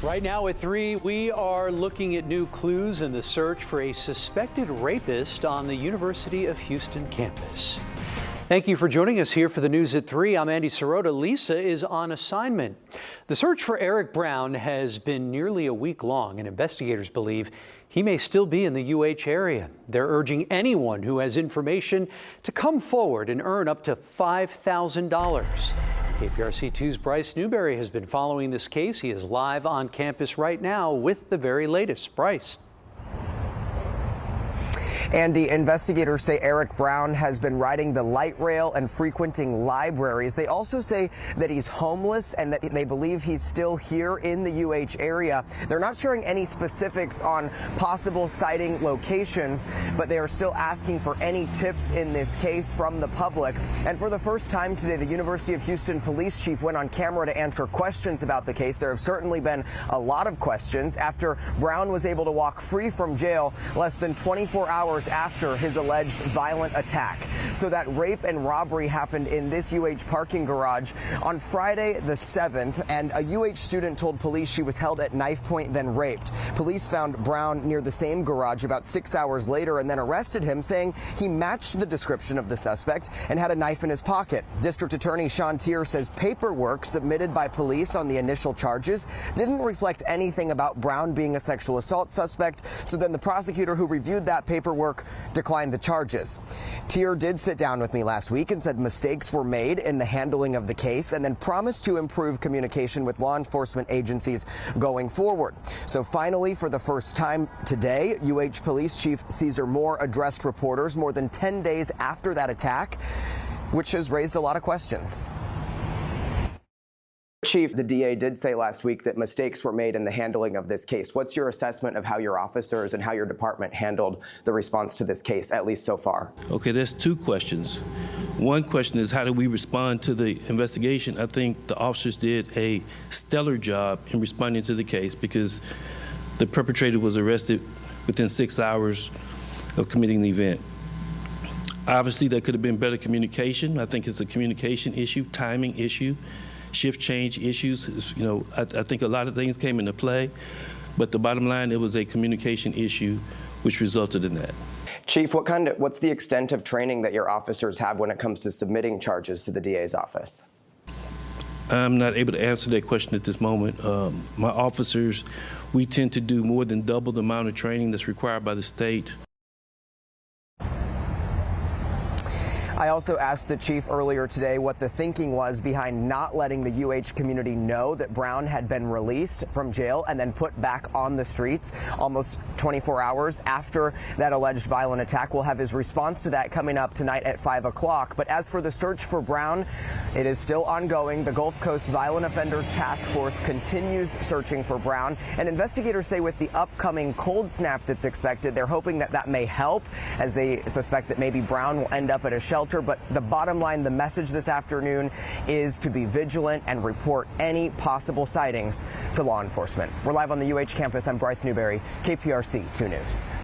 Right now at 3, we are looking at new clues in the search for a suspected rapist on the University of Houston campus. Thank you for joining us here for the news at 3. I'm Andy Sirota. Lisa is on assignment. The search for Eric Brown has been nearly a week long, and investigators believe he may still be in the UH area. They're urging anyone who has information to come forward and earn up to $5,000. KPRC 2's Bryce Newberry has been following this case. He is live on campus right now with the very latest. Bryce. Andy, investigators say Eric Brown has been riding the light rail and frequenting libraries. They also say that he's homeless and that they believe he's still here in the UH area. They're not sharing any specifics on possible sighting locations, but they are still asking for any tips in this case from the public. And for the first time today, the University of Houston police chief went on camera to answer questions about the case. There have certainly been a lot of questions after Brown was able to walk free from jail less than 24 hours after his alleged violent attack. So that rape and robbery happened in this UH parking garage on Friday the 7th, and a UH student told police she was held at knife point, then raped. Police found Brown near the same garage about 6 hours later and then arrested him, saying he matched the description of the suspect and had a knife in his pocket. District Attorney Teare says paperwork submitted by police on the initial charges didn't reflect anything about Brown being a sexual assault suspect, so then the prosecutor who reviewed that paperwork declined the charges. Teare did sit down with me last week and said mistakes were made in the handling of the case and then promised to improve communication with law enforcement agencies going forward. So finally, for the first time today, UH Police Chief Cesar Moore addressed reporters more than 10 days after that attack, which has raised a lot of questions. Chief, the DA did say last week that mistakes were made in the handling of this case. What's your assessment of how your officers and how your department handled the response to this case, at least so far? Okay, there's two questions. One question is, how did we respond to the investigation? I think the officers did a stellar job in responding to the case because the perpetrator was arrested within 6 hours of committing the event. Obviously, there could have been better communication. I think it's a communication issue, timing issue, shift change issues. You know, I think a lot of things came into play, but the bottom line, it was a communication issue which resulted in that. Chief, what's the extent of training that your officers have when it comes to submitting charges to the DA's office? I'm not able to answer that question at this moment. My officers, we tend to do more than double the amount of training that's required by the state. I also asked the chief earlier today what the thinking was behind not letting the UH community know that Brown had been released from jail and then put back on the streets almost 24 hours after that alleged violent attack. We'll have his response to that coming up tonight at 5 o'clock. But as for the search for Brown, it is still ongoing. The Gulf Coast Violent Offenders Task Force continues searching for Brown, and investigators say with the upcoming cold snap that's expected, they're hoping that that may help, as they suspect that maybe Brown will end up at a shelter. But the bottom line, the message this afternoon is to be vigilant and report any possible sightings to law enforcement. We're live on the UH campus. I'm Bryce Newberry, KPRC 2 News.